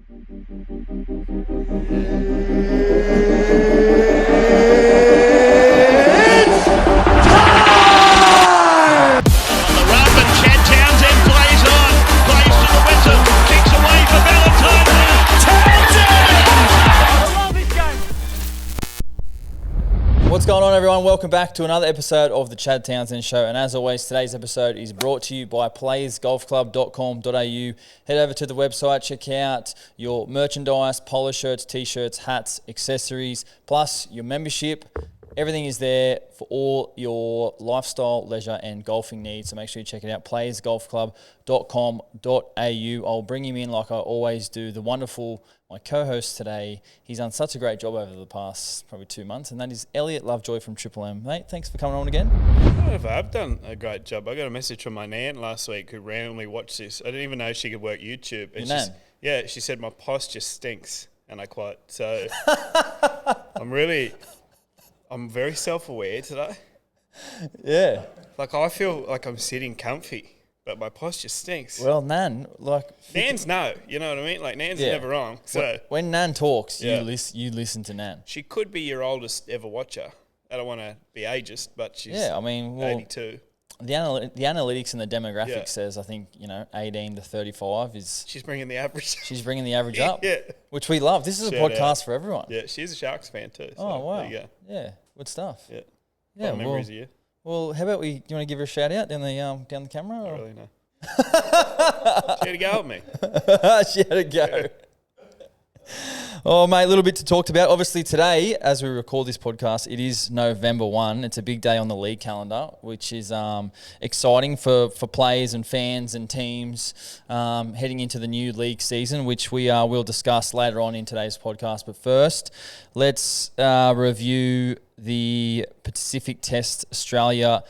Townsend plays on, plays to the whistle, kicks away for Valentine. Townsend! I love this game. What's going on, everyone? Welcome back to another episode of the Chad Townsend Show. And as always, today's episode is brought to you by playersgolfclub.com.au. Head over to the website, check out your merchandise, polo shirts, t-shirts, hats, accessories, plus your membership. Everything is there for all your lifestyle, leisure, and golfing needs. So make sure you check it out, playersgolfclub.com.au. I'll bring him in like I always do, the wonderful, my co-host today. He's done such a great job over the past probably 2 months, and that is Elliot Lovejoy from Triple M. Mate, thanks for coming on again. I don't know if I've done a great job. I got a message from my nan last week who randomly watched this. I didn't even know she could work YouTube. And Your nan? Yeah, she said my posture stinks, and I quote. So I'm very self-aware today. Yeah. Like, I feel like I'm sitting comfy, but my posture stinks. Well, Nan, like... Nans know, you know what I mean? Like, Nan's never wrong. So when Nan talks, Yeah. you listen to Nan. she could be your oldest ever watcher. I don't want to be ageist, but she's Yeah, I mean, well, 82. the analytics and the demographics Yeah. says, I think, 18 to 35 is... She's bringing the average. She's bringing the average up, Yeah. which we love. This is a Shout podcast out. for everyone. Yeah, she's a Sharks fan too. So Oh, wow. There you go. Yeah, good stuff. Yeah. Yeah, Fond memories of you. well, how about do you want to give her a shout out down the camera? I Or? don't really know. She had to go at me. She had to go. Oh, mate, a little bit to talk about. Obviously, today, as we record this podcast, it is November 1. It's a big day on the league calendar, which is exciting for players and fans and teams heading into the new league season, which we will discuss later on in today's podcast. But first, let's review the Pacific Test. Australia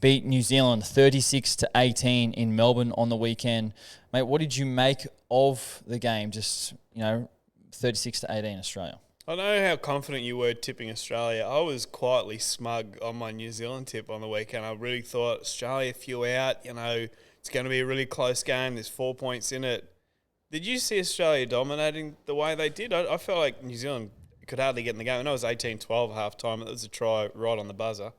beat New Zealand 36-18 in Melbourne on the weekend. Mate, what did you make of the game? Just, 36-18 Australia. I know how confident you were tipping Australia. I was quietly smug on my New Zealand tip on the weekend. I really thought Australia few out. It's going to be a really close game. There's 4 points in it. Did you see Australia dominating the way they did? I felt like New Zealand could hardly get in the game. I know it was 18-12 half time. It was a try right on the buzzer.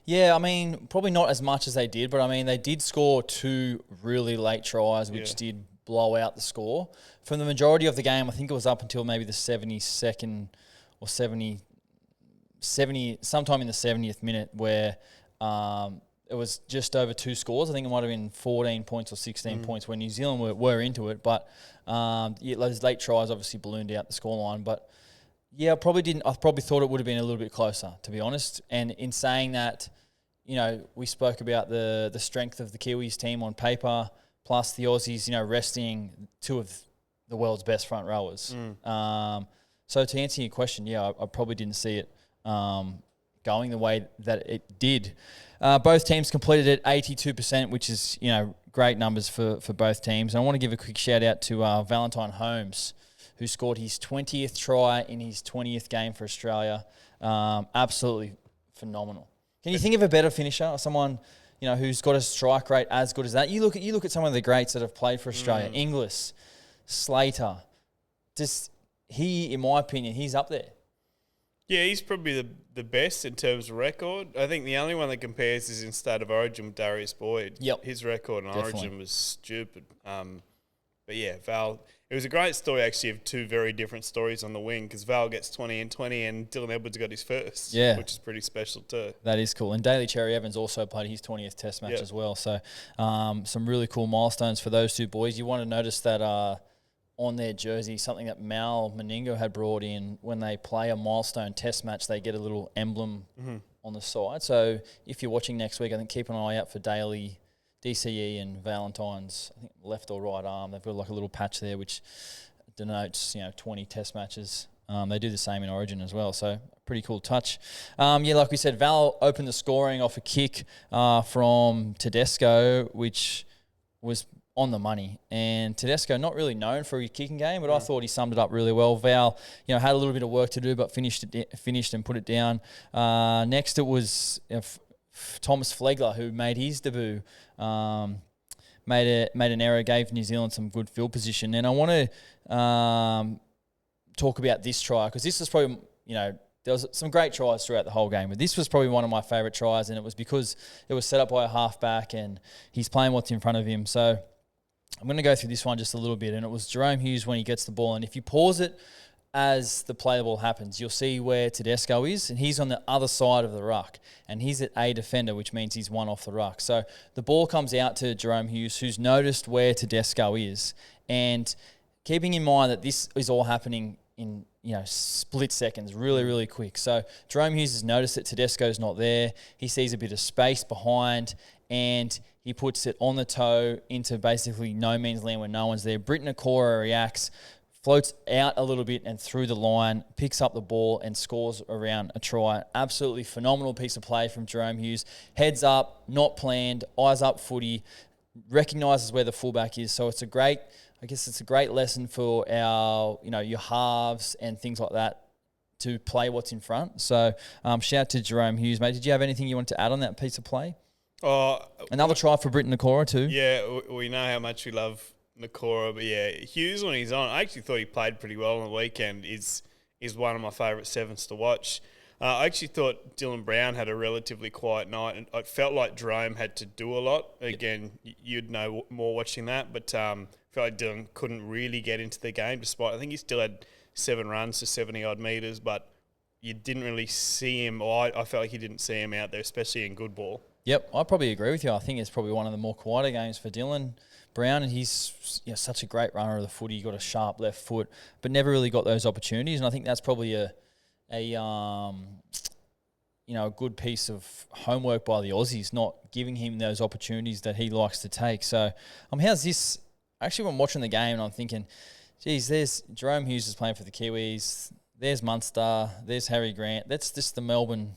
Yeah, I mean, probably not as much as they did, but I mean, they did score 2 really late tries, which did blow out the score. From the majority of the game, I think it was up until maybe the 72nd or 70, sometime in the 70th minute, where it was just over 2 scores. I think it might have been 14 points or 16 points where New Zealand were into it. But those late tries obviously ballooned out the scoreline. But yeah, I probably thought it would have been a little bit closer, to be honest. And in saying that, we spoke about the strength of the Kiwis team on paper, plus the Aussies, resting 2 of the world's best front rowers. So to answer your question, I probably didn't see it going the way that it did. Both teams completed at 82%, which is, great numbers for both teams. And I want to give a quick shout out to Valentine Holmes, who scored his 20th try in his 20th game for Australia. Absolutely phenomenal. Can you think of a better finisher or someone, who's got a strike rate as good as that? You look at some of the greats that have played for Australia. Inglis, Slater. In my opinion, he's up there. Yeah, he's probably the best in terms of record. I think the only one that compares is in State of Origin with Darius Boyd. Yep. His record in Definitely. Origin was stupid. But yeah, Val, it was a great story actually of 2 very different stories on the wing, because Val gets 20 and 20 and Dylan Edwards got his first, which is pretty special too. That is cool. And Daly Cherry Evans also played his 20th Test match as well. So some really cool milestones for those 2 boys. You want to notice that on their jersey, something that Mal Meningo had brought in, when they play a milestone Test match, they get a little emblem on the side. So if you're watching next week, I think keep an eye out for Daly, DCE and Valentine's, I think left or right arm. They've got like a little patch there which denotes 20 Test matches. They do the same in Origin as well, so pretty cool touch. Like we said, Val opened the scoring off a kick from Tedesco, which was on the money. And Tedesco, not really known for his kicking game, but I thought he summed it up really well. Val, had a little bit of work to do, but finished and put it down. Next, it was Thomas Flegler, who made his debut. made an error, gave New Zealand some good field position. And I want to talk about this try because this was probably, there was some great tries throughout the whole game, but this was probably one of my favourite tries, and it was because it was set up by a halfback and he's playing what's in front of him. So I'm going to go through this one just a little bit, and it was Jerome Hughes when he gets the ball, and if you pause it as the play ball happens, you'll see where Tedesco is, and he's on the other side of the ruck, and he's at a defender, which means he's one off the ruck. So the ball comes out to Jerome Hughes, who's noticed where Tedesco is, and keeping in mind that this is all happening in split seconds, really, really quick. So Jerome Hughes has noticed that Tedesco's not there. He sees a bit of space behind, and he puts it on the toe into basically no man's land when no one's there. Briton Okora reacts, floats out a little bit and through the line, picks up the ball and scores around a try. Absolutely phenomenal piece of play from Jerome Hughes. Heads up, not planned, eyes up footy, recognises where the fullback is. So it's a great lesson for our, your halves and things like that to play what's in front. So shout out to Jerome Hughes, mate. Did you have anything you wanted to add on that piece of play? Another try for Briton Okora too. Yeah, we know how much we love Nakora, but yeah, Hughes when he's on, I actually thought he played pretty well on the weekend. Is one of my favourite sevens to watch. I actually thought Dylan Brown had a relatively quiet night, and I felt like Jerome had to do a lot. Again, you'd know more watching that, but I felt like Dylan couldn't really get into the game, despite I think he still had 7 runs to 70-odd metres, but you didn't really see him, or I felt like you didn't see him out there, especially in good ball. Yep, I probably agree with you. I think it's probably one of the more quieter games for Dylan Brown, and he's such a great runner of the footy. He got a sharp left foot, but never really got those opportunities. And I think that's probably a good piece of homework by the Aussies, not giving him those opportunities that he likes to take. So, how's this? Actually, when watching the game, and I'm thinking, geez, there's Jerome Hughes is playing for the Kiwis. There's Munster. There's Harry Grant. That's just the Melbourne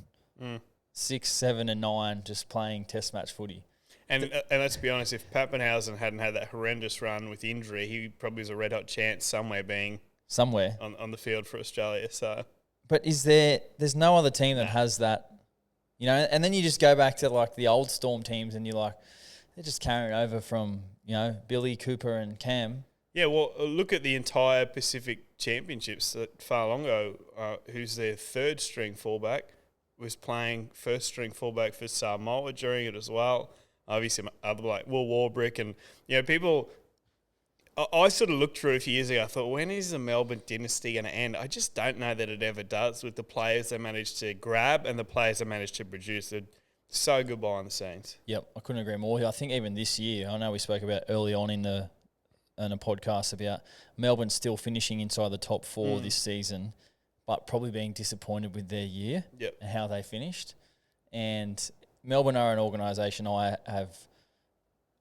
6, 7, and 9 just playing Test match footy. And let's be honest, if Pappenhausen hadn't had that horrendous run with injury, he probably was a red-hot chance somewhere on the field for Australia. So, but there's no other team that has that, and then you just go back to like the old Storm teams and you're like, they're just carrying over from, Billy, Cooper and Cam. Yeah, well, look at the entire Pacific Championships that Falongo, who's their third-string fullback, was playing first-string fullback for Samoa during it as well. Obviously, other like Will Warbrick and people. I sort of looked through a few years ago. I thought, when is the Melbourne dynasty going to end? I just don't know that it ever does with the players they managed to grab and the players they managed to produce. They're so good behind the scenes. Yep, I couldn't agree more. I think even this year, I know we spoke about early on in a podcast about Melbourne still finishing inside the top 4 this season, but probably being disappointed with their year and how they finished. And Melbourne are an organisation I have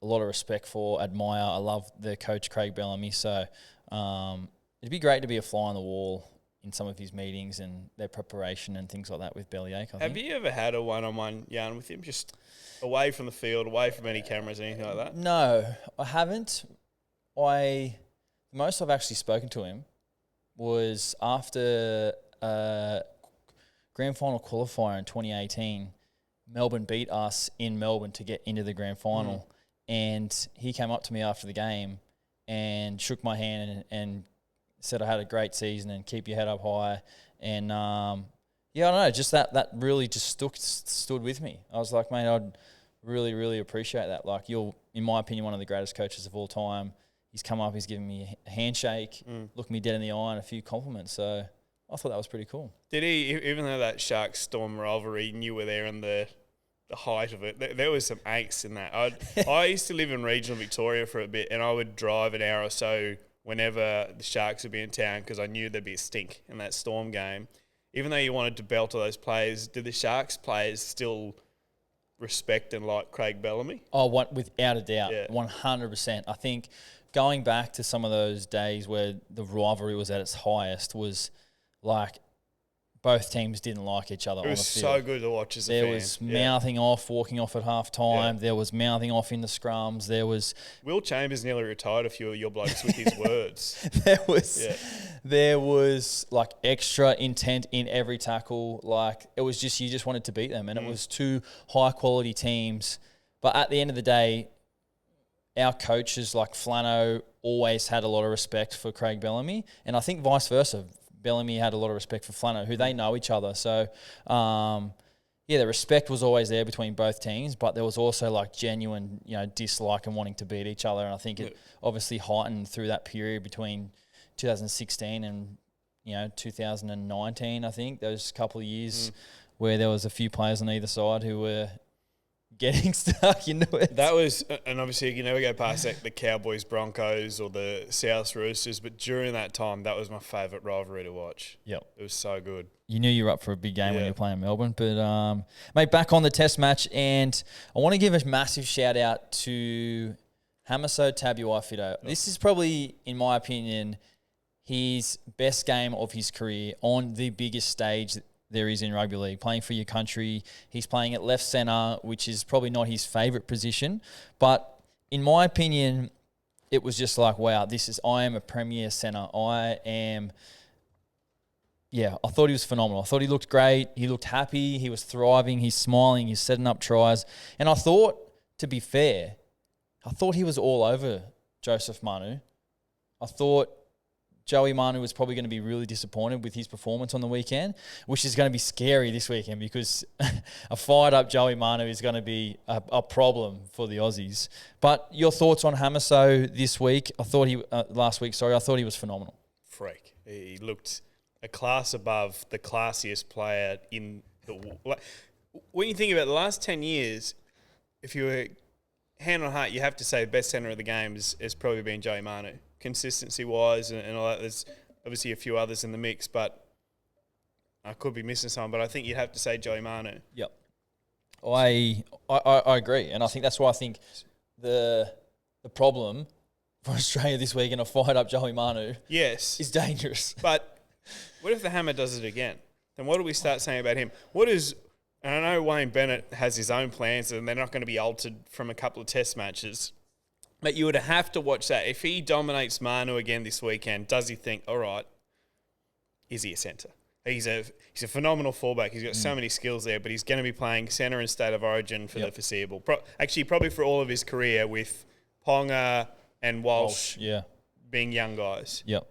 a lot of respect for, admire. I love their coach, Craig Bellamy. So it'd be great to be a fly on the wall in some of his meetings and their preparation and things like that with Bellyache, I think. Have you ever had a one-on-one yarn with him, just away from the field, away from any cameras, anything like that? No, I haven't. The most I've actually spoken to him was after grand final qualifier in 2018. Melbourne beat us in Melbourne to get into the grand final. And he came up to me after the game and shook my hand and said I had a great season and keep your head up high. And, I don't know, just that really just stood with me. I was like, mate, I'd really, really appreciate that. Like, you're, in my opinion, one of the greatest coaches of all time. He's come up, he's given me a handshake, looked me dead in the eye and a few compliments. So I thought that was pretty cool. Did he, even though that Sharks-Storm rivalry, you were there in the height of it, there was some angst in that. I used to live in regional Victoria for a bit, and I would drive an hour or so whenever the Sharks would be in town because I knew there'd be a stink in that Storm game. Even though you wanted to belt all those players, did the Sharks players still respect and like Craig Bellamy? Oh, without a doubt, 100%. I think going back to some of those days where the rivalry was at its highest was like both teams didn't like each other on the field. It was so good to watch as a fan. There was mouthing off, walking off at half time. There was mouthing off in the scrums. There was... Will Chambers nearly retired a few of your blokes with his words. There was like extra intent in every tackle. Like it was just, you just wanted to beat them. And it was two high quality teams. But at the end of the day, our coaches like Flano always had a lot of respect for Craig Bellamy, and I think vice versa. Bellamy had a lot of respect for Flano, who they know each other. So, the respect was always there between both teams, but there was also like genuine, dislike and wanting to beat each other. And I think it obviously heightened through that period between 2016 and 2019. I think those couple of years where there was a few players on either side who were getting stuck into it. That was, and obviously you never go past the Cowboys, Broncos, or the South Roosters, but during that time, that was my favourite rivalry to watch. Yep. It was so good. You knew you were up for a big game when you were playing Melbourne. But, mate, back on the test match, and I want to give a massive shout-out to Hamiso Tabuai-Fidow. This is probably, in my opinion, his best game of his career on the biggest stage there is in rugby league, playing for your country. He's playing at left centre, which is probably not his favourite position. But in my opinion, it was just like, wow, I am a premier centre. I thought he was phenomenal. I thought he looked great. He looked happy. He was thriving. He's smiling. He's setting up tries. And I thought, to be fair, he was all over Joseph Manu. I thought Joey Manu was probably going to be really disappointed with his performance on the weekend, which is going to be scary this weekend because a fired-up Joey Manu is going to be a problem for the Aussies. But your thoughts on Hamiso this week? Last week, I thought he was phenomenal. Freak. He looked a class above the classiest player in the... When you think about the last 10 years, if you were hand on heart, you have to say the best centre of the game has probably been Joey Manu. Consistency-wise and all that. There's obviously a few others in the mix, but I could be missing someone. But I think you'd have to say Joey Manu. Yep. I agree. And I think that's why I think the problem for Australia this week in a fired-up Joey Manu is dangerous. But what if the Hammer does it again? Then what do we start saying about him? And I know Wayne Bennett has his own plans and they're not going to be altered from a couple of test matches. But you would have to watch that. If he dominates Manu again this weekend, does he think, all right, is he a centre? He's a phenomenal fullback. He's got so many skills there, but he's going to be playing centre in State of Origin for the foreseeable. Probably for all of his career with Ponga and Walsh being young guys. Yep.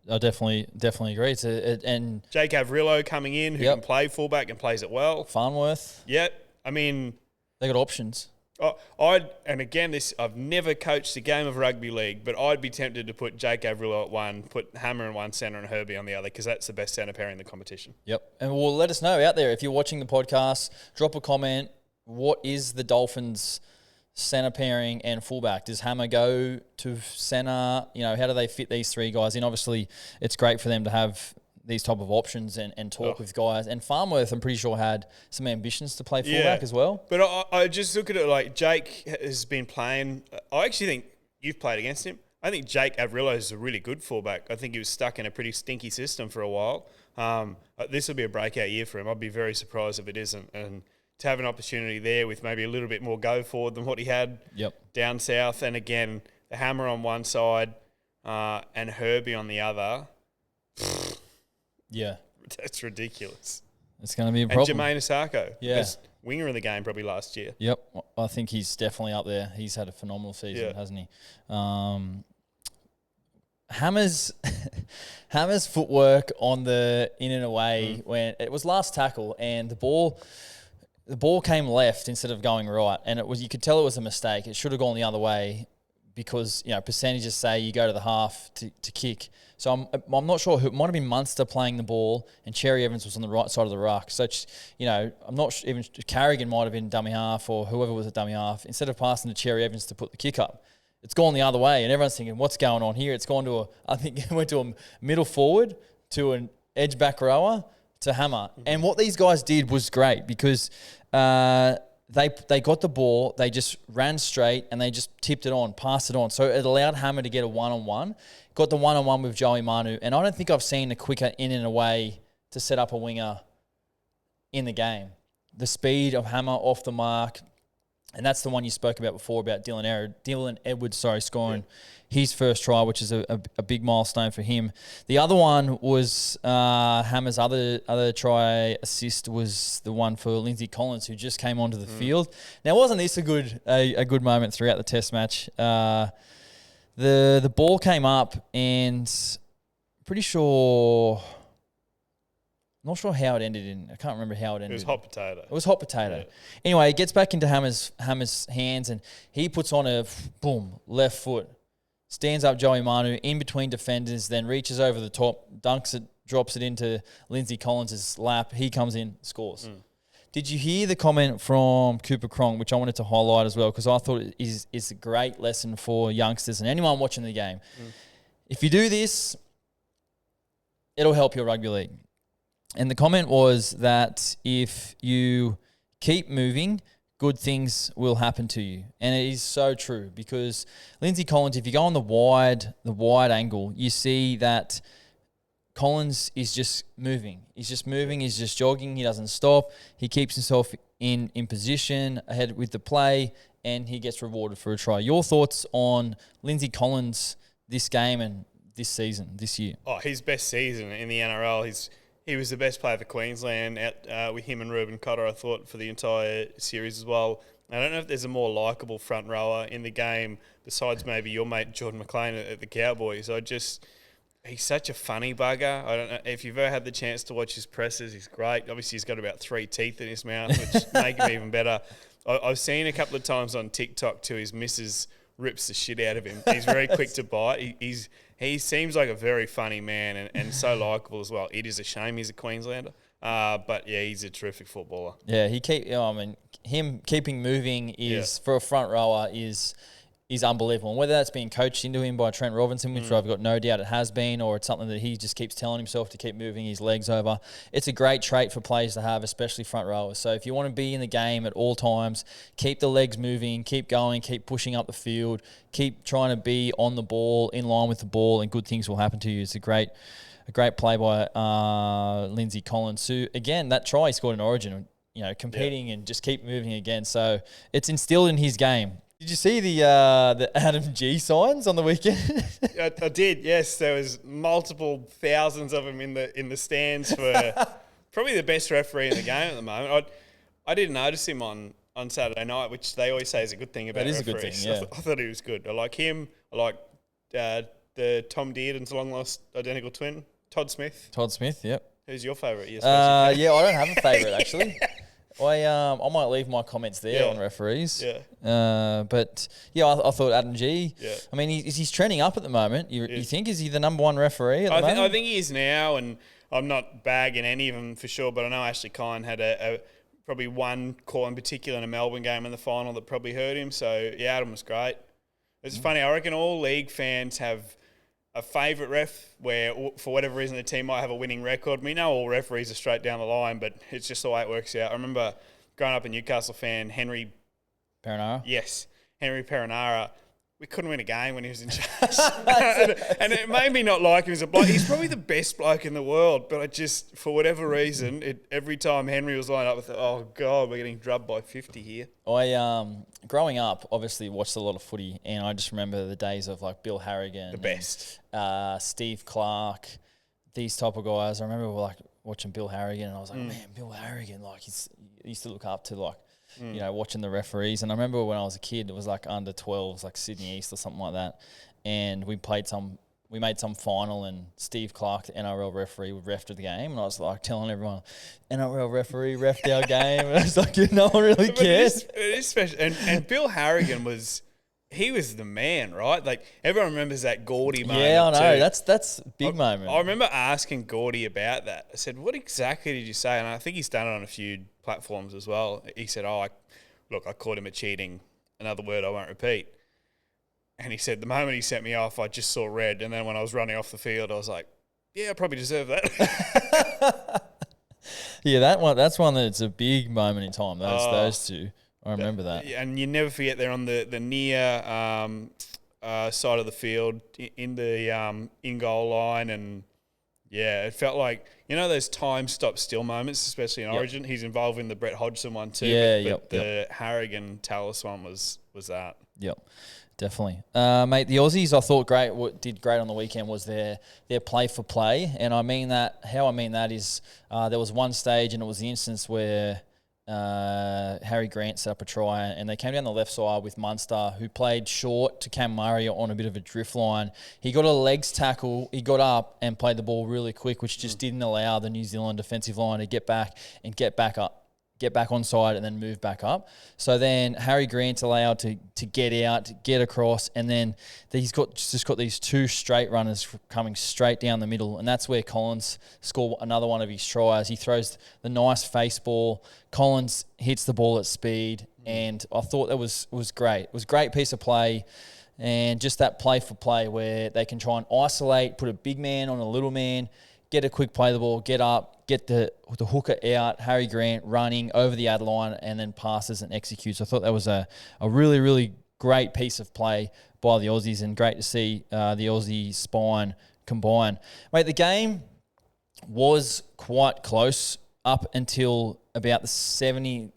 I definitely agree. And Jake Avrillo coming in who can play fullback and plays it well. Farnworth. Yeah. I mean, they got options. I've never coached a game of rugby league, but I'd be tempted to put Jake Avrillo at one, put Hammer in one centre and Herbie on the other because that's the best centre pairing in the competition. Yep. And let us know out there if you're watching the podcast. Drop a comment. What is the Dolphins' centre pairing and fullback? Does Hammer go to centre? How do they fit these three guys in? Obviously, it's great for them to have these type of options and talk with guys. And Farnworth, I'm pretty sure, had some ambitions to play fullback as well. But I just look at it like Jake has been playing. I actually think you've played against him. I think Jake Avrillo is a really good fullback. I think he was stuck in a pretty stinky system for a while. This will be a breakout year for him. I'd be very surprised if it isn't. And to have an opportunity there with maybe a little bit more go forward than what he had down south. And again, the Hammer on one side and Herbie on the other. Yeah. That's ridiculous. It's going to be a problem. And Jermaine Asako. Yeah. Best winger of the game probably last year. Yep. I think he's definitely up there. He's had a phenomenal season, hasn't he? Hammer's footwork on the in and away when it was last tackle and the ball came left instead of going right, and you could tell it was a mistake. It should have gone the other way because percentages say you go to the half to kick. So I'm not sure who. It might have been Munster playing the ball, and Cherry Evans was on the right side of the ruck. So I'm not even Carrigan might have been dummy half or whoever was a dummy half. Instead of passing to Cherry Evans to put the kick up, it's gone the other way, and everyone's thinking, what's going on here? It's gone to I think it went to a middle forward, to an edge back rower, to Hammer. And what these guys did was great because they got the ball, they just ran straight, and they just tipped it on, passed it on. So it allowed Hammer to get a one-on-one, got the one-on-one with Joey Manu, and I don't think I've seen a quicker in and away to set up a winger in the game. The speed of Hammer off the mark, And that's the one you spoke about before about Dylan Edwards, scoring his first try, which is a big milestone for him. The other one was Hammer's other try assist was the one for Lindsay Collins, who just came onto the field. Now, wasn't this a good moment throughout the Test match? The ball came up, and pretty sure. Not sure how it ended I can't remember how it ended. It was hot potato. It was hot potato. Yeah. Anyway, it gets back into Hammer's hands, and he puts on a left foot, stands up Joey Manu in between defenders, then reaches over the top, dunks it, drops it into Lindsay Collins' lap. He comes in, scores. Did you hear the comment from Cooper Cronk, which I wanted to highlight as well, because I thought it is a great lesson for youngsters and anyone watching the game. If you do this, it'll help your rugby league. And the comment was that if you keep moving, good things will happen to you. And it is so true, because Lindsay Collins, if you go on the wide angle, you see that Collins is just moving. He's just moving. He's just jogging. He doesn't stop. He keeps himself in position ahead with the play, and he gets rewarded for a try. Your thoughts on Lindsay Collins this game and this season, this year? Oh, his best season in the NRL. He was the best player for Queensland with him and Ruben Cotter, I thought, for the entire series as well. I don't know if there's a more likeable front rower in the game besides maybe your mate Jordan McLean at the Cowboys. He's such a funny bugger. I don't know if you've ever had the chance to watch his presses. He's great. Obviously, he's got about 3 teeth in his mouth, which make him even better. I've seen a couple of times on TikTok too. His missus rips the shit out of him. He's very quick to bite. He seems like a very funny man and so likeable as well. It is a shame he's a Queenslander. But yeah, he's a terrific footballer. Yeah, him keeping moving is for a front rower is unbelievable. And whether that's being coached into him by Trent Robinson, which I've got no doubt it has been, or it's something that he just keeps telling himself to keep moving his legs over, it's a great trait for players to have, especially front rowers. So if you want to be in the game at all times, keep the legs moving, keep going, keep pushing up the field, keep trying to be on the ball, in line with the ball, and good things will happen to you. It's a great play by Lindsay Collins, who, again, that try he scored in Origin, competing and just keep moving again. So it's instilled in his game. Did you see the Adam G signs on the weekend? I did. Yes, there was multiple thousands of them in the stands for probably the best referee in the game at the moment. I didn't notice him on Saturday night, which they always say is a good thing about referees. That is a good thing. Yeah, I thought he was good. I like him. I like the Tom Dearden's long lost identical twin, Todd Smith. Todd Smith. Yep. Who's your favourite? I don't have a favourite actually. I might leave my comments there on referees. Yeah. But yeah, I thought Adam G. Yeah. I mean, he's trending up at the moment. You think, is he the number one referee at the moment? I think he is now, and I'm not bagging any of them for sure, but I know Ashley Kine had a probably one call in particular in a Melbourne game in the final that probably hurt him. So yeah, Adam was great. It's funny. I reckon all league fans have a favourite ref where, for whatever reason, the team might have a winning record. We know all referees are straight down the line, but it's just the way it works out. I remember growing up a Newcastle fan, Henry Perinara? Yes, Henry Perinara. We couldn't win a game when he was in charge. and it made me not like him as a bloke. He's probably the best bloke in the world, but I just, for whatever reason, every time Henry was lined up with, oh, God, we're getting drubbed by 50 here. Growing up, obviously watched a lot of footy, and I just remember the days of like Bill Harrigan. The best. And, Steve Clark, these type of guys. I remember like watching Bill Harrigan, and I was like, man, Bill Harrigan, like he used to look up to like, watching the referees. And I remember when I was a kid, it was like under 12s, like Sydney East or something like that. And we made some final, and Steve Clark, the NRL referee, would ref the game. And I was like telling everyone, NRL referee refed our game. And I was like, no one really cares. It is special. And Bill Harrigan he was the man, right? Like everyone remembers that Gordy moment. Yeah, I know. Too. That's a big moment. I remember asking Gordy about that. I said, what exactly did you say? And I think he's done it on a few platforms as well. He said, I caught him at cheating. Another word I won't repeat. And he said, the moment he sent me off, I just saw red. And then when I was running off the field, I was like, yeah, I probably deserve that. Yeah, that's one that's a big moment in time. Those two. I remember that. And you never forget they're on the near side of the field in the in-goal line, and Yeah, it felt like, those time stop still moments, especially in Yep. Origin. He's involved in the Brett Hodgson one too. Yeah, but the Harrigan Tallis one was that. Yep, definitely. Mate, the Aussies, I thought what did great on the weekend was their play for play. And I mean that, how I mean that is there was one stage, and it was the instance where Harry Grant set up a try, and they came down the left side with Munster, who played short to Cam Murray on a bit of a drift line. He got a legs tackle, he got up and played the ball really quick, which just didn't allow the New Zealand defensive line to get back on side and then move back up. So then Harry Grant's allowed to get out, to get across, and then he's got these two straight runners coming straight down the middle, and that's where Collins scored another one of his tries. He throws the nice face ball. Collins hits the ball at speed, and I thought that was great. It was a great piece of play, and just that play for play where they can try and isolate, put a big man on a little man, get a quick play the ball, get up, get the hooker out, Harry Grant running over the ad line, and then passes and executes. I thought that was a really, really great piece of play by the Aussies, and great to see the Aussie spine combine. Mate, the game was quite close up until about the 75th,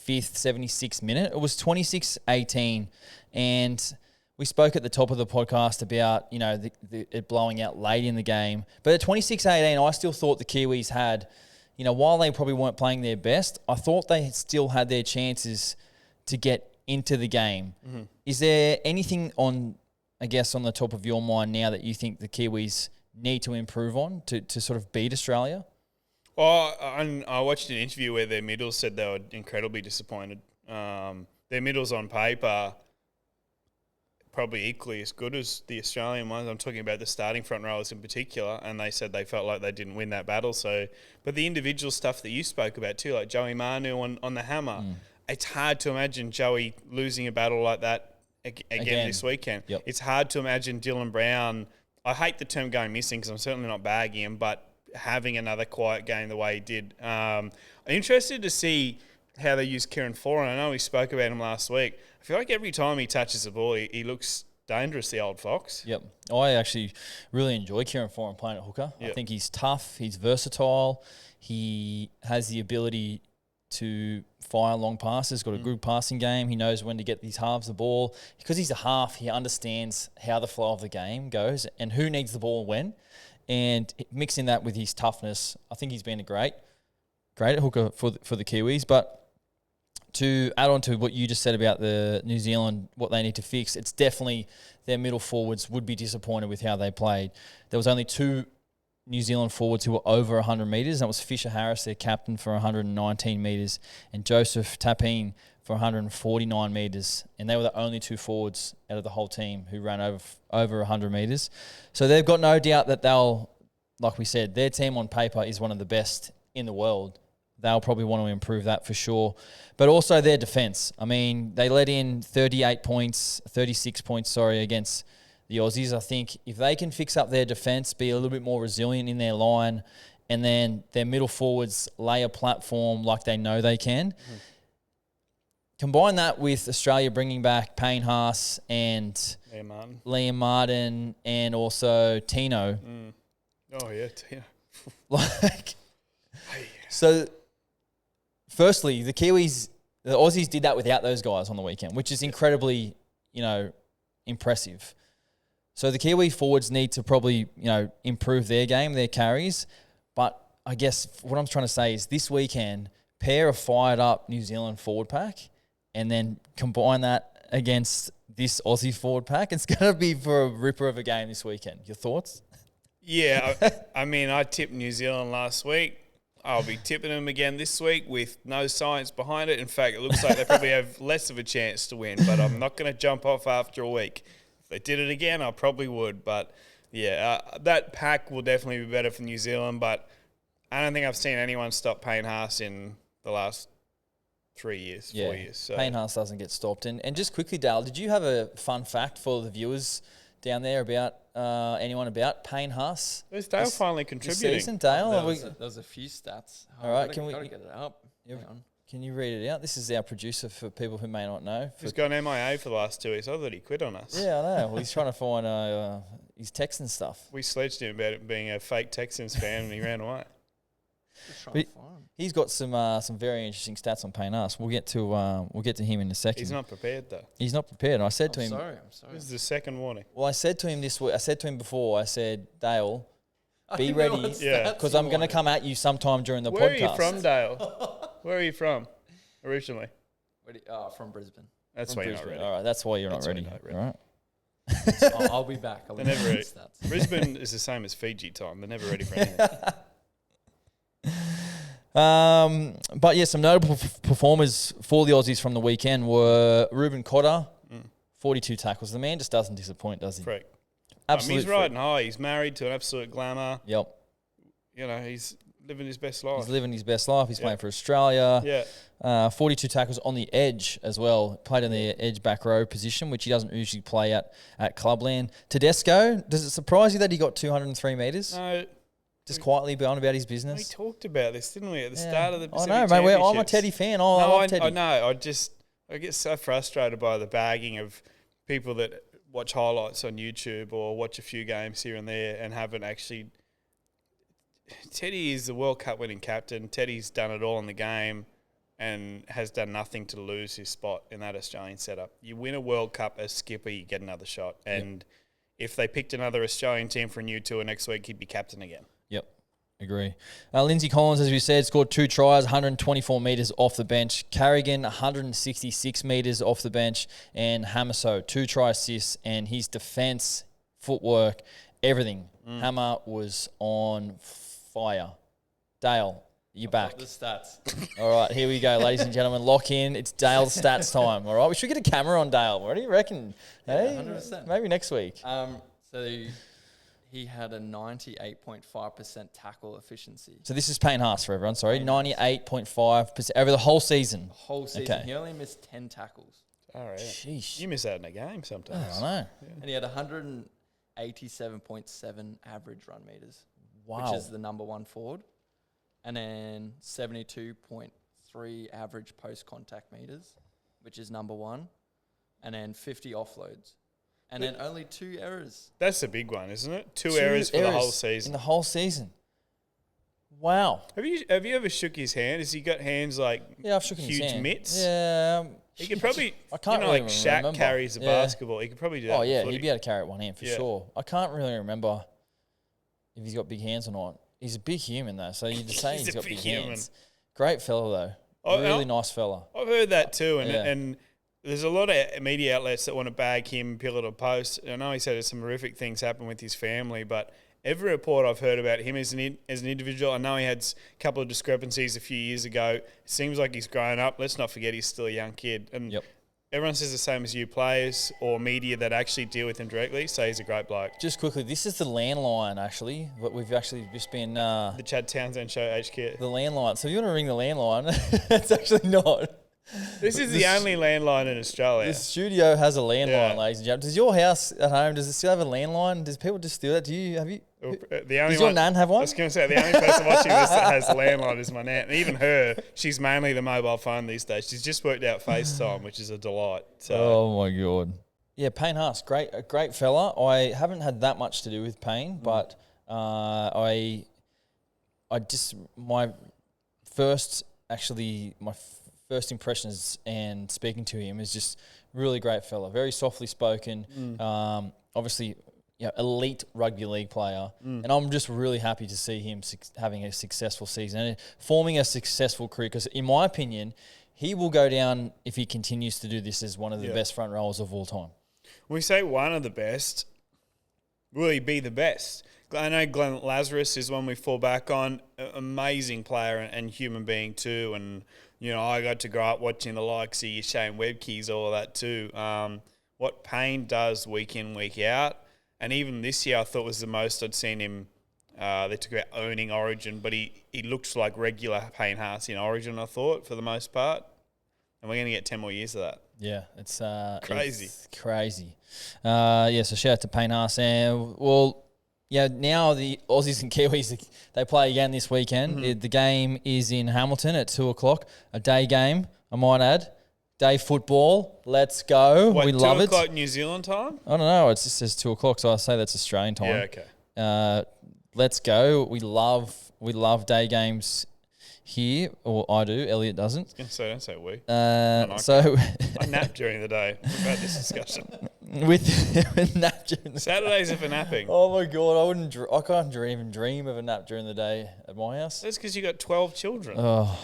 76th minute. It was 26-18, and we spoke at the top of the podcast about, it blowing out late in the game. But at 26-18, I still thought the Kiwis had, while they probably weren't playing their best, I thought they still had their chances to get into the game. Mm-hmm. Is there anything on the top of your mind now that you think the Kiwis need to improve on to sort of beat Australia? Well, I watched an interview where their middles said they were incredibly disappointed. Their middles on paper probably equally as good as the Australian ones. I'm talking about the starting front rowers in particular, and they said they felt like they didn't win that battle. So, but the individual stuff that you spoke about too, like Joey Manu on the hammer, it's hard to imagine Joey losing a battle like that again this weekend. Yep. It's hard to imagine Dylan Brown. I hate the term going missing because I'm certainly not bagging him, but having another quiet game the way he did. I'm interested to see how they use Kieran Foran. I know we spoke about him last week. I feel like every time he touches the ball, he looks dangerous, the old fox. Yep. I actually really enjoy Kieran Foran playing at hooker. Yep. I think he's tough. He's versatile. He has the ability to fire long passes, got a good passing game. He knows when to get these halves the ball. Because he's a half, he understands how the flow of the game goes and who needs the ball when. And mixing that with his toughness, I think he's been great at hooker for the Kiwis. But to add on to what you just said about the New Zealand, what they need to fix, it's definitely their middle forwards would be disappointed with how they played. There was only two New Zealand forwards who were over 100 metres. That was Fisher Harris, their captain, for 119 metres, and Joseph Tapine for 149 metres. And they were the only two forwards out of the whole team who ran over 100 metres. So they've got no doubt that they'll, like we said, their team on paper is one of the best in the world. They'll probably want to improve that for sure. But also their defence. I mean, they let in 36 points, against the Aussies. I think if they can fix up their defence, be a little bit more resilient in their line, and then their middle forwards lay a platform like they know they can, combine that with Australia bringing back Payne Haas and Liam Martin and also Tino. Oh, yeah, Tino. So, firstly, the Aussies did that without those guys on the weekend, which is incredibly, impressive. So the Kiwi forwards need to probably, improve their game, their carries. But I guess what I'm trying to say is this weekend, pair a fired up New Zealand forward pack and then combine that against this Aussie forward pack. It's going to be for a ripper of a game this weekend. Your thoughts? Yeah, I tipped New Zealand last week. I'll be tipping them again this week with no science behind it. In fact, it looks like they probably have less of a chance to win, but I'm not going to jump off after a week. If they did it again, I probably would. But, yeah, that pack will definitely be better for New Zealand, but I don't think I've seen anyone stop Payne Haas in the last 4 years. So. Payne Haas doesn't get stopped. And just quickly, Dale, did you have a fun fact for the viewers down there about anyone about Payne Haas? Is Dale finally contributing? This season, Dale? There was a few stats. All right, can we get it up? Can you read it out? This is our producer for people who may not know. He's gone MIA for the last 2 weeks. I thought he quit on us. Yeah, I know. Well, he's trying to find his Texan stuff. We sledged him about it being a fake Texans fan and he ran away. Just trying But to find. he's got some very interesting stats on Payne Haas. We'll get to him in a second. He's not prepared though. He's not prepared. And I said to him, I'm sorry. This is the second warning. well, I said to him this week. I said to him before. I said, Dale, I be didn't know ready. what Yeah. stats because you I'm going to wanted. come at you sometime during the Where podcast. are you from, Dale? Where are you from originally? From Brisbane. That's From why you're not Brisbane. ready. All right, that's why you're That's not why ready. you're not ready. All right. I'll be back. I'll be They're back never with ready. stats. Brisbane is the same as Fiji time. They're never ready for anything. But yeah, some notable performers for the Aussies from the weekend were Ruben Cotter, 42 tackles. The man just doesn't disappoint, does he? Freak. Absolute He's freak. riding high. He's married to an absolute glamour. Yep. You know, he's living his best life. He's living his best life. He's Yeah. playing for Australia. Yeah. 42 tackles on the edge as well. Played in the edge back row position, which he doesn't usually play at Clubland. Tedesco, does it surprise you that he got 203 metres? No, Just quietly going about his we business? talked about this, didn't we, at the Yeah. start of the I Pacific know, mate. I'm a Championships? Teddy fan. I No, love Teddy. I know. I get so frustrated by the bagging of people that watch highlights on YouTube or watch a few games here and there and haven't actually. Teddy is the World Cup winning captain. Teddy's done it all in the game and has done nothing to lose his spot in that Australian setup. You win a World Cup as skipper, you get another shot. And if they picked another Australian team for a new tour next week, he'd be captain again. Yep, agree. Lindsay Collins, as we said, scored 2 tries, 124 metres off the bench. Carrigan, 166 metres off the bench. And Hamaso, 2 try assists. And his defence, footwork, everything. Hammer was on fire. Dale, you're back. The stats. All right, here we go, ladies and gentlemen. Lock in. It's Dale's stats time. All right, we should get a camera on Dale. What do you reckon? Hey, 100%. maybe next week. So he had a 98.5% tackle efficiency. So this is Payne Haas for everyone. Sorry, 98.5% over the whole season. Whole season. Okay. He only missed 10 tackles. All right. Sheesh. You miss out in a game sometimes. I know. And he had 187.7 average run meters, Wow. which is the number one forward. And then 72.3 average post-contact meters, which is number one. And then 50 offloads. And then only 2 errors. That's a big one, isn't it? Two errors for the whole season. In the whole season. Wow. Have you ever shook his hand? Has he got hands like Yeah, I've shook his huge hand. mitts? Yeah. He could probably, I can't like really Shaq remember. carries a Yeah. basketball. He could probably do that. Oh, with yeah, footy. he'd be able to carry it one hand for Yeah. sure. I can't really remember if he's got big hands or not. He's a big human, though, so you'd say He's he's a got big big human. hands. Great fella, though. Oh, Really oh. nice fella. I've heard that too, and Yeah. and there's a lot of media outlets that want to bag him pillar to post. I know he said some horrific things happen with his family, but every report I've heard about him as an individual, I know he had a couple of discrepancies a few years ago. It seems like he's grown up. Let's not forget he's still a young kid, and Yep. everyone says the same as you. Players or media that actually deal with him directly say he's a great bloke. Just quickly, this is the landline, actually, but we've actually just been The Chad Townsend Show HQ. the landline. So if you want to ring the landline, it's actually not. This is the only landline in Australia. The studio has a landline, Yeah. ladies and gentlemen. Does your house at home, does it still have a landline? Does people just do that? Have you? The only Does your one, nan have I one? was going to say, the only person watching this that has a landline is my nan. And even her, she's mainly the mobile phone these days. She's just worked out FaceTime, which is a delight. So Oh my god. Yeah, Payne Haas, a great fella. I haven't had that much to do with Payne, but my first impressions and speaking to him is just really great fella, very softly spoken. Obviously, elite rugby league player, and I'm just really happy to see him having a successful season and forming a successful career. Because in my opinion, he will go down if he continues to do this as one of the best front rowers of all time. when we say one of the best, will he be the best? I know Glenn Lazarus is one we fall back on. Amazing player and human being too. And, I got to grow up watching the likes of Shane Webkeys, all of that too. What Payne does week in, week out. And even this year I thought was the most I'd seen him. They talk about owning Origin, but he looked like regular Payne Haas in Origin, I thought, for the most part. And we're going to get 10 more years of that. Yeah, it's Crazy. It's crazy. So shout out to Payne Haas. And, now the Aussies and Kiwis, they play again this weekend. The game is in Hamilton at 2 o'clock, a day game, I might add. Day football. Let's go. What, we love 2 it. o'clock New Zealand time? I don't know. It just says 2 o'clock, so I say that's Australian time. Yeah, okay. Let's go. We love day games here, or I do. Elliot doesn't. Don't say we. So I nap during the day. We've had this discussion. with nap during the Saturdays are for napping. Oh my god, I can't even dream of a nap during the day at my house. That's because you got 12 children. Oh.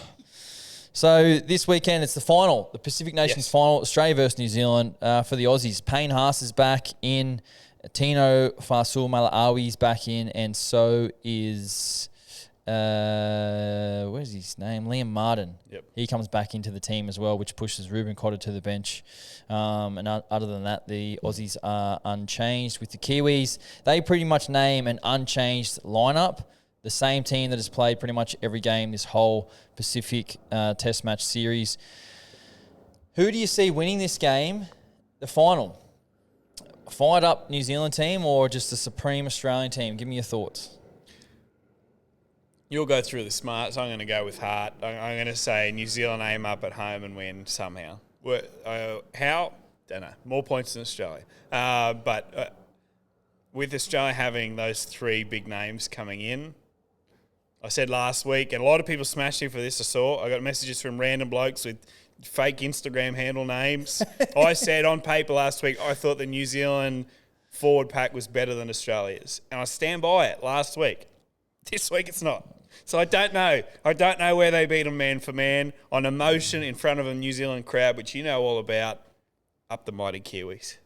So this weekend it's the final, the Pacific Nations final, Australia versus New Zealand for the Aussies. Payne Haas is back in, Tino Fasul Malaawi's back in, and so is where's his name? Liam Martin. Yep. He comes back into the team as well, which pushes Ruben Cotter to the bench. And other than that, the Aussies are unchanged. With the Kiwis, they pretty much name an unchanged lineup. The same team that has played pretty much every game this whole Pacific Test match series. Who do you see winning this game, the final? A fired up New Zealand team or just a supreme Australian team? Give me your thoughts. You'll go through the smarts. I'm going to go with heart. I'm going to say New Zealand aim up at home and win somehow. How? Don't know. More points than Australia. But with Australia having those 3 big names coming in, I said last week, and a lot of people smashed me for this. I got messages from random blokes with fake Instagram handle names. I said on paper last week, I thought the New Zealand forward pack was better than Australia's. And I stand by it last week. This week it's not. So I don't know. I don't know where they beat them man for man on emotion in front of a New Zealand crowd, which you know all about. Up the mighty Kiwis.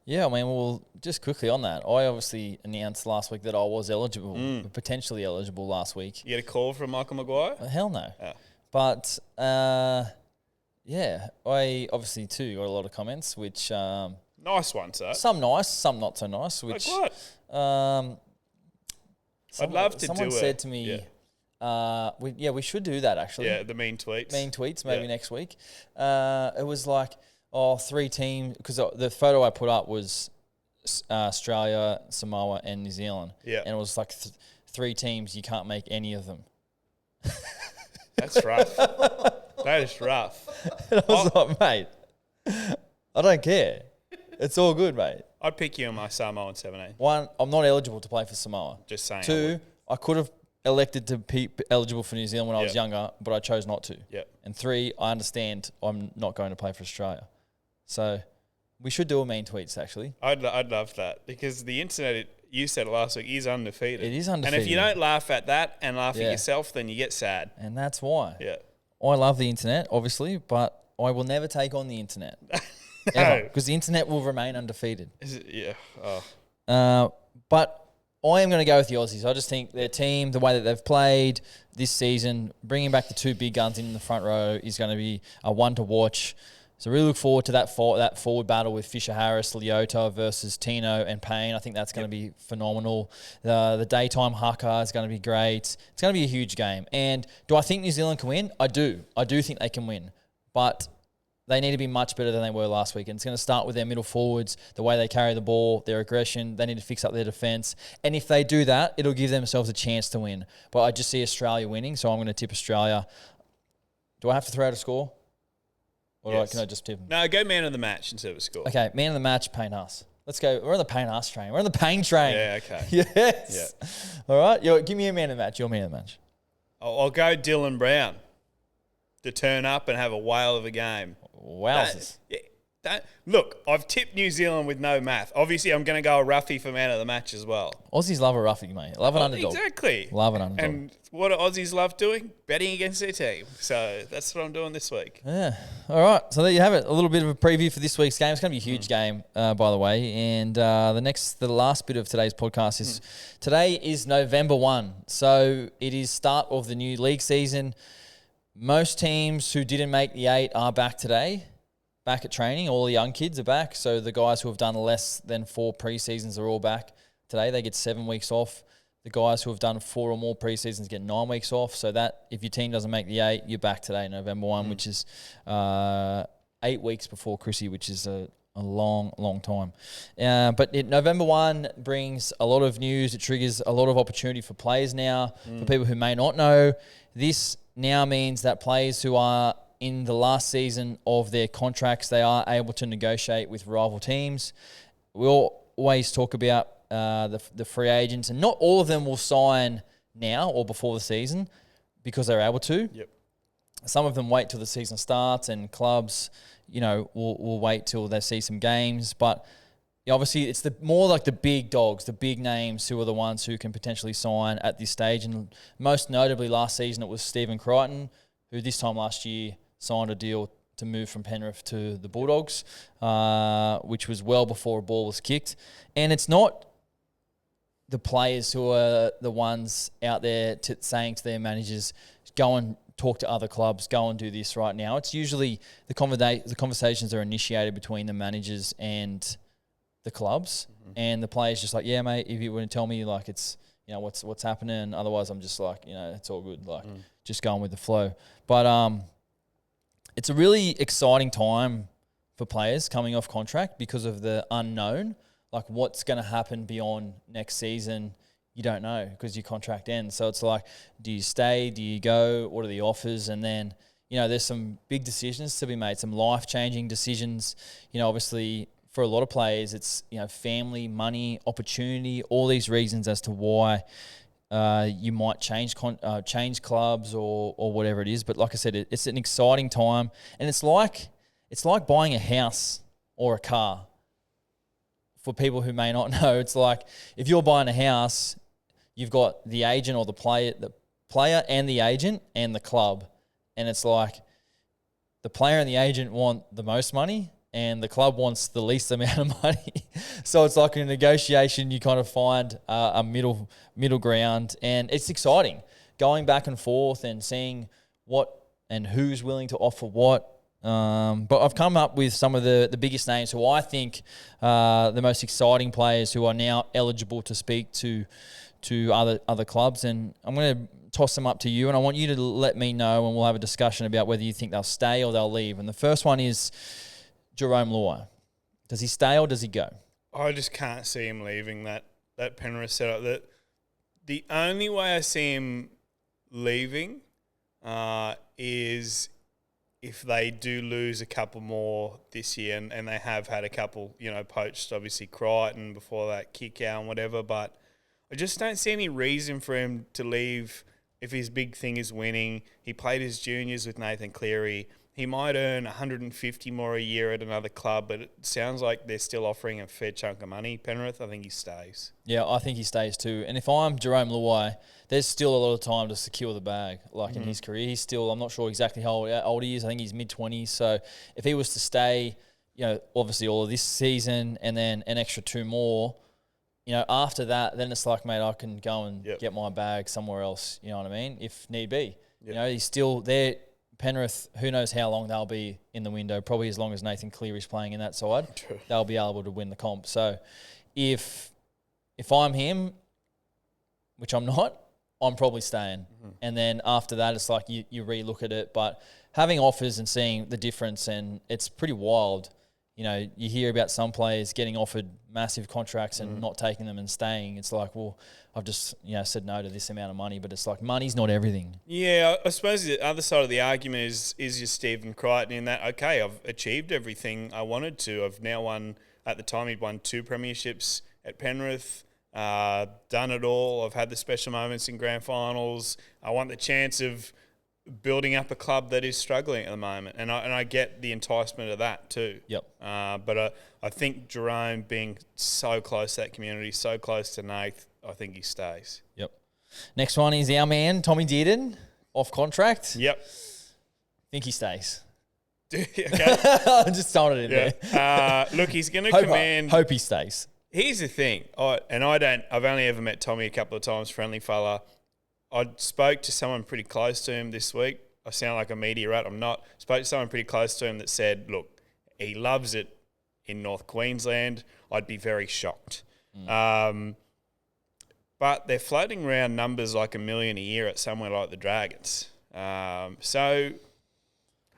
Yeah, I mean, well, just quickly on that, I obviously announced last week that I was eligible, potentially eligible last week. You get a call from Michael Maguire? Hell no. Oh. But, yeah, I obviously too got a lot of comments, which... Nice one, sir. Some nice, some not so nice, which... Like what? I'd love to do it. Someone said to me... we should do that actually. Yeah, the mean tweets. Mean tweets, maybe next week. It was like, 3 teams, because the photo I put up was Australia, Samoa, and New Zealand. Yeah. And it was like 3 teams, you can't make any of them. That's rough. That is rough. And I was like, mate, I don't care. It's all good, mate. I'd pick you in my Samoa in 17. 1, I'm not eligible to play for Samoa. Just saying. 2, I could have elected to be eligible for New Zealand when I was younger, but I chose not to. Yep. And 3, I understand I'm not going to play for Australia. So we should do a mean tweets, actually. I'd love that because the internet, you said it last week, is undefeated. It is undefeated. And if you don't laugh at that and laugh at yourself, then you get sad. And that's why. Yeah. I love the internet, obviously, but I will never take on the internet. No. Because the internet will remain undefeated. Is it? Yeah. Oh. But I am going to go with the Aussies. I just think their team, the way that they've played this season, bringing back the 2 big guns in the front row is going to be a one to watch. So really look forward to that forward battle with Fisher-Harris, Leota versus Tino and Payne. I think that's going to be phenomenal. The daytime haka is going to be great. It's going to be a huge game. And do I think New Zealand can win? I do. I do think they can win. But they need to be much better than they were last week. And it's going to start with their middle forwards, the way they carry the ball, their aggression. They need to fix up their defence. And if they do that, it'll give themselves a chance to win. But I just see Australia winning, so I'm going to tip Australia. Do I have to throw out a score? Or can I just tip them? No, go man of the match instead of a score. Okay, man of the match, Payne Haas. Let's go. We're on the Payne Haas train. We're on the Payne train. Yeah, okay. Yes. Yeah. All right. Give me a man of the match. Your man of the match. I'll go Dylan Brown to turn up and have a whale of a game. Wowzers. Look, I've tipped New Zealand with no math. Obviously, I'm going to go a roughie for man of the match as well. Aussies love a roughie, mate. Love an underdog. Exactly. Love an underdog. And what do Aussies love doing? Betting against their team. So that's what I'm doing this week. Yeah. All right. So there you have it. A little bit of a preview for this week's game. It's going to be a huge game, by the way. And the last bit of today's podcast is today is November 1. So it is start of the new league season. Most teams who didn't make the 8 are back today. Back at training, all the young kids are back. So the guys who have done less than 4 preseasons are all back today. They get 7 weeks off. The guys who have done 4 or more preseasons get 9 weeks off. So that if your team doesn't make the 8, you're back today, November 1, which is 8 weeks before Chrissy, which is a long, long time. But November 1 brings a lot of news. It triggers a lot of opportunity for players now. For people who may not know, this now means that players who are in the last season of their contracts, they are able to negotiate with rival teams. We'll always talk about the free agents, and not all of them will sign now or before the season because they're able to. Yep. Some of them wait till the season starts, and clubs, will wait till they see some games. But obviously, it's more like the big dogs, the big names who are the ones who can potentially sign at this stage. And most notably, last season it was Stephen Crichton, who this time last year signed a deal to move from Penrith to the Bulldogs, which was well before a ball was kicked. And it's not the players who are the ones out there saying to their managers, go and talk to other clubs, go and do this right now. It's usually the conversations are initiated between the managers and the clubs, and the players just like, yeah, mate, if you were to tell me like it's, what's happening, otherwise I'm just like, it's all good, like just going with the flow. But it's a really exciting time for players coming off contract because of the unknown. Like what's going to happen beyond next season, you don't know because your contract ends. So it's like, do you stay? Do you go? What are the offers? And then, there's some big decisions to be made, some life-changing decisions. Obviously for a lot of players, it's, family, money, opportunity, all these reasons as to why you might change clubs or whatever it is. But like I said, it's an exciting time, and it's like buying a house or a car. For people who may not know, it's like if you're buying a house, you've got the agent or the player and the agent and the club, and it's like the player and the agent want the most money, and the club wants the least amount of money. So it's like a negotiation. You kind of find a middle ground, and it's exciting going back and forth and seeing what and who's willing to offer what. But I've come up with some of the biggest names who I think the most exciting players who are now eligible to speak to other clubs, and I'm going to toss them up to you, and I want you to let me know, and we'll have a discussion about whether you think they'll stay or they'll leave. And the first one is Jerome Luai. Does he stay or does he go? I just can't see him leaving that Penrith setup. The only way I see him leaving is if they do lose a couple more this year, and they have had a couple, poached, obviously Crichton, before that Kickow and whatever, but I just don't see any reason for him to leave if his big thing is winning. He played his juniors with Nathan Cleary. He might earn 150 more a year at another club, but it sounds like they're still offering a fair chunk of money. Penrith, I think he stays. Yeah, I think he stays too. And if I'm Jerome Luai, there's still a lot of time to secure the bag. Like in his career, he's still, I'm not sure exactly how old he is. I think he's mid-20s. So if he was to stay, obviously all of this season and then an extra 2 more, after that, then it's like, mate, I can go and get my bag somewhere else. You know what I mean? If need be. Yep. He's still there. Penrith, who knows how long they'll be in the window, probably as long as Nathan Cleary's playing in that side. True. They'll be able to win the comp. So if I'm him, which I'm not, I'm probably staying. And then after that, it's like you re-look at it. But having offers and seeing the difference, and it's pretty wild. You hear about some players getting offered massive contracts and not taking them and staying. It's like, well, I've just said no to this amount of money, but it's like money's not everything. Yeah, I suppose the other side of the argument is your Stephen Crichton in that, okay, I've achieved everything I wanted to. I've now won, at the time he'd won 2 premierships at Penrith, done it all. I've had the special moments in grand finals. I want the chance of building up a club that is struggling at the moment, and I get the enticement of that too. Yep. But I think Jerome being so close to that community, so close to Nath, I think he stays. Yep. Next one is our man Tommy Dearden, off contract. Yep. Think he stays. Okay. I just throwing it in there. Look, he's going to command. Hope he stays. Here's the thing, I've only ever met Tommy a couple of times, friendly fella. I spoke to someone pretty close to him this week. I sound like a media rat. I'm not. Spoke to someone pretty close to him that said, look, he loves it in North Queensland. I'd be very shocked. But they're floating around numbers like $1 million a year at somewhere like the Dragons. So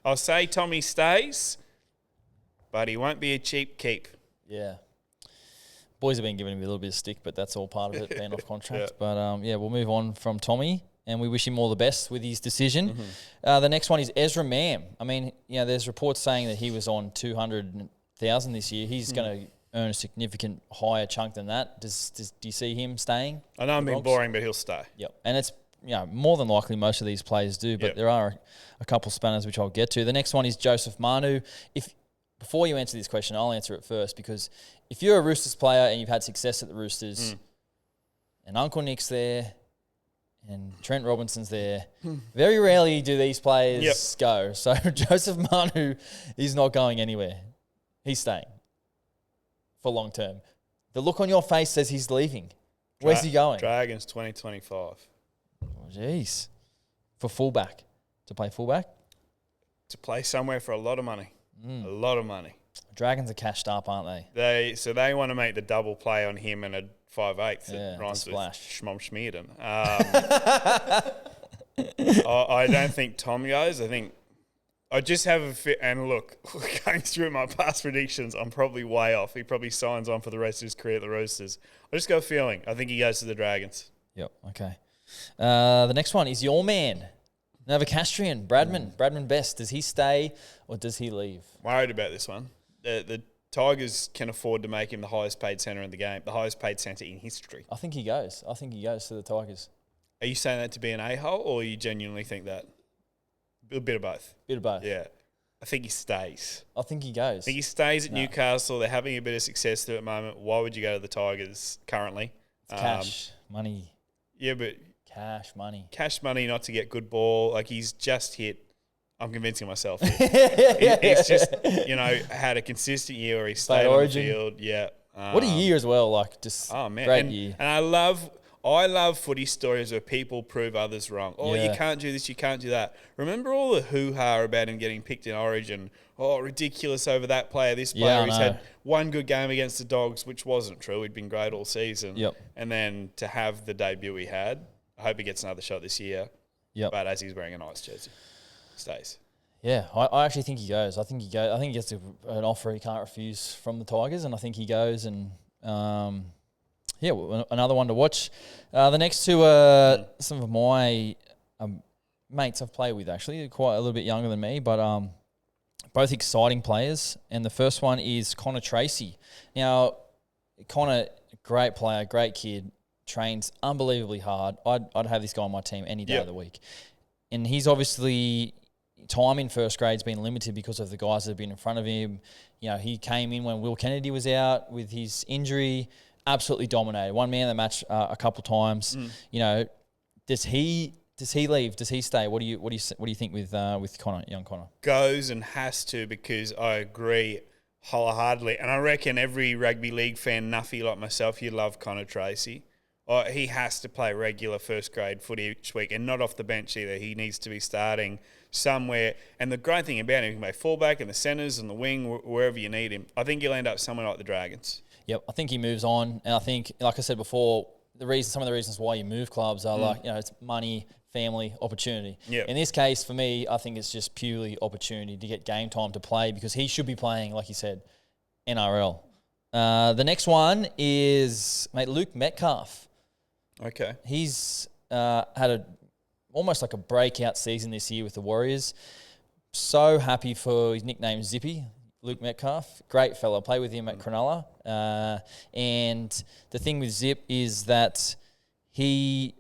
I'll say Tommy stays, but he won't be a cheap keep. Yeah. Boys have been giving him a little bit of stick, but that's all part of it, being off contract. But, we'll move on from Tommy and we wish him all the best with his decision. The next one is Ezra Mam. I mean, there's reports saying that he was on 200,000 this year. He's going to earn a significant higher chunk than that. Do you see him staying? I know I'm being boring, but he'll stay. Yep. And it's more than likely most of these players do, but there are a couple spanners which I'll get to. The next one is Joseph Manu. Before you answer this question, I'll answer it first, because if you're a Roosters player and you've had success at the Roosters, and Uncle Nick's there, and Trent Robinson's there, very rarely do these players go. So Joseph Manu is not going anywhere. He's staying for long term. The look on your face says he's leaving. Where's he going? Dragons 2025. Oh, jeez. For fullback. To play fullback? To play somewhere for a lot of money. A lot of money. Dragons are cashed up, aren't they? They want to make the double play on him and a 5/8 that rhymes with Schmom Schmearden. I don't think Tom goes. I just have a fit. And look, going through my past predictions, I'm probably way off. He probably signs on for the rest of his career at the Roosters. I just got a feeling. I think he goes to the Dragons. Yep. Okay. The next one is your man, Novocastrian, Bradman Best. Does he stay or does he leave? Worried about this one. The Tigers can afford to make him the highest paid centre in the game, the highest paid centre in history. I think he goes. I think he goes to the Tigers. Are you saying that to be an a-hole, or you genuinely think that? A bit of both. Bit of both. Yeah. I think he stays. I think he goes. I think he stays at Newcastle. They're having a bit of success there at the moment. Why would you go to the Tigers currently? It's cash, money. Yeah, but... Cash money. Cash money not to get good ball. Like, he's just hit... I'm convincing myself. He's just, had a consistent year where he stayed on the field. Yeah. What a year as well. Like, just great year. And I love footy stories where people prove others wrong. Oh, you can't do this, you can't do that. Remember all the hoo-ha about him getting picked in Origin? Oh, ridiculous over that player, this player. He's had one good game against the Dogs, which wasn't true. He'd been great all season. Yep. And then to have the debut he had, I hope he gets another shot this year. Yep. But as he's wearing a nice jersey, stays. Yeah, I actually think he goes. I think he gets an offer he can't refuse from the Tigers, and I think he goes. And another one to watch. The next two are some of my mates I've played with, actually. They're quite a little bit younger than me, but both exciting players. And the first one is Connor Tracy. Now, Connor, great player, great kid, trains unbelievably hard. I'd have this guy on my team any day of the week. And he's obviously... time in first grade's been limited because of the guys that have been in front of him. He came in when Will Kennedy was out with his injury, absolutely dominated. One man of the match a couple times. Does he leave? Does he stay? What do you think with Connor, young Connor? Goes and has to, because I agree wholeheartedly, and I reckon every rugby league fan, nuffy like myself, you love Connor Tracy. He has to play regular first grade footy each week, and not off the bench either. He needs to be starting somewhere. And the great thing about him, he can play fullback in the centres and the wing, wherever you need him. I think he'll end up somewhere like the Dragons. Yep, I think he moves on. And I think, like I said before, some of the reasons why you move clubs are it's money, family, opportunity. Yep. In this case, for me, I think it's just purely opportunity to get game time to play, because he should be playing, like you said, NRL. The next one is, Luke Metcalf. Okay. He's had almost like a breakout season this year with the Warriors. So happy for his nickname, Zippy, Luke Metcalf. Great fella. Play with him at Cronulla. And the thing with Zip is that he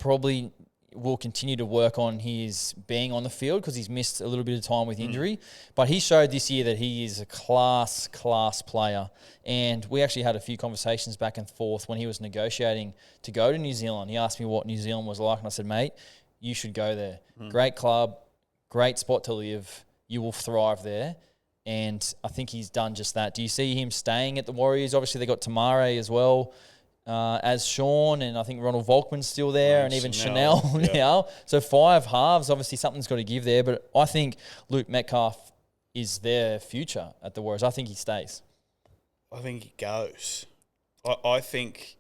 probably will continue to work on his being on the field, because he's missed a little bit of time with injury. But he showed this year that he is a class player. And we actually had a few conversations back and forth when he was negotiating to go to New Zealand. He asked me what New Zealand was like, and I said, mate, you should go there. Great club, great spot to live. You will thrive there. And I think he's done just that. Do you see him staying at the Warriors? Obviously, they got Tamare as well. As Sean, and I think Ronald Volkman's still there, and even Chanel now. So 5 halves, obviously something's got to give there. But I think Luke Metcalf is their future at the Warriors. I think he stays. I think he goes. I think,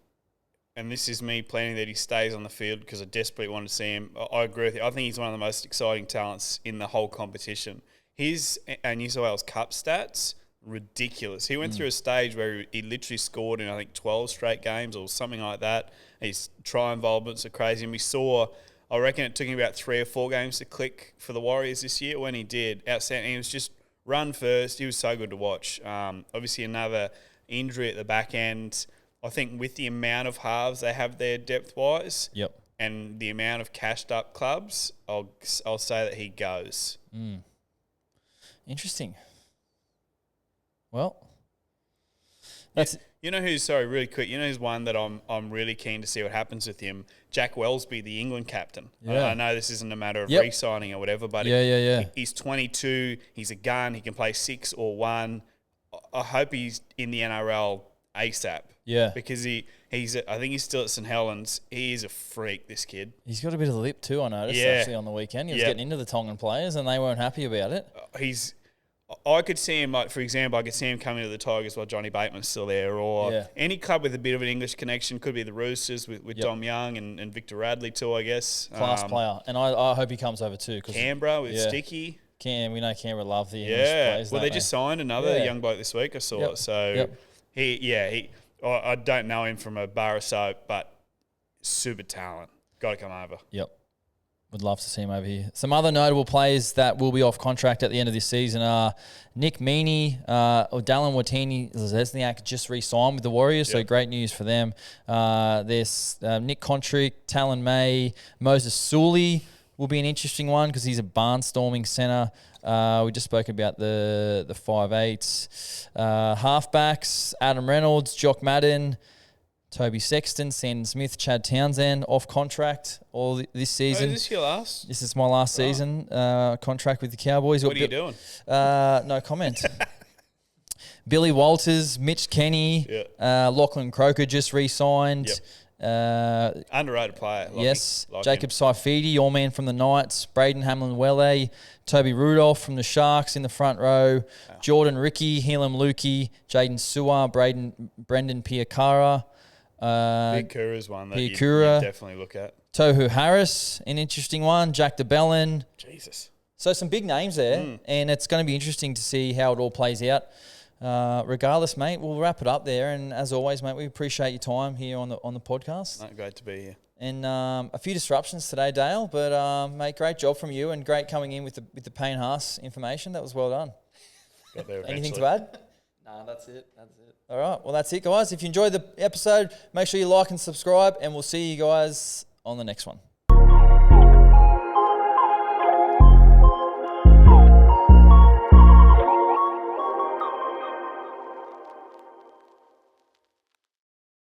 and this is me planning that he stays on the field because I desperately want to see him. I agree with you. I think he's one of the most exciting talents in the whole competition. His New South Wales Cup stats, ridiculous. He went through a stage where he literally scored in, I think, 12 straight games or something like that. His try involvements are crazy. And we saw, I reckon it took him about 3 or 4 games to click for the Warriors this year. When he did, outstanding. He was just run first. He was so good to watch. Obviously, another injury at the back end. I think with the amount of halves they have there depth-wise, Yep. and the amount of cashed-up clubs, I'll say that he goes. Interesting. Well, that's You know who's, sorry, really quick, you know who's one that I'm really keen to see what happens with him? Jack Wellsby, the England captain. Yeah. I know this isn't a matter of Yep. re-signing or whatever, but Yeah. he's 22, he's a gun, he can play 6 or 1. I hope he's in the NRL ASAP. Yeah. Because I think he's still at St Helens. He is a freak, this kid. He's got a bit of lip too, I noticed, Yeah. actually, on the weekend. He was getting into the Tongan players and they weren't happy about it. I could see him, like, for example, I could see him coming to the Tigers while Johnny Bateman's still there, or any club with a bit of an English connection. Could be the Roosters with Dom Young and Victor Radley too, I guess. Class player. And I hope he comes over too. Canberra with Sticky. We know Canberra love the English players. Well, they don't just signed another Yeah. young bloke this week, I saw. Yep. So I don't know him from a bar of soap, but super talent. Got to come over. Yep. Would love to see him over here. Some other notable players that will be off contract at the end of this season are Nick Meaney, or Dallin Watini-Lesniak just re-signed with the Warriors, so great news for them. There's Nick Kontrick, Talon May, Moses Sully will be an interesting one because he's a barnstorming centre. We just spoke about the 5'8". Halfbacks, Adam Reynolds, Jock Madden, Toby Sexton, Sandon Smith, Chad Townsend off contract all this season. Is this your last? This is my last season contract with the Cowboys. What are you doing? No comment. Billy Walters, Mitch Kenny, Lachlan Croker just re-signed. Underrated player. Yes. Jacob Saifidi, all man from the Knights. Braden Hamlin-Welle, Toby Rudolph from the Sharks in the front row. Jordan Ricky, Helam Lukey, Jaden Sewer, Brendan Piakara. Piakura's one that you definitely look at. Tohu Harris, an interesting one. Jack DeBellin. Jesus. So some big names there, and it's going to be interesting to see how it all plays out. Regardless, mate, we'll wrap it up there. And as always, mate, we appreciate your time here on the podcast. No, great to be here. And a few disruptions today, Dale, but mate, great job from you and great coming in with the Payne Haas information. That was well done. Got there Anything eventually. to add? Nah, that's it. All right, well, that's it, guys. If you enjoyed the episode, make sure you like and subscribe, and we'll see you guys on the next one.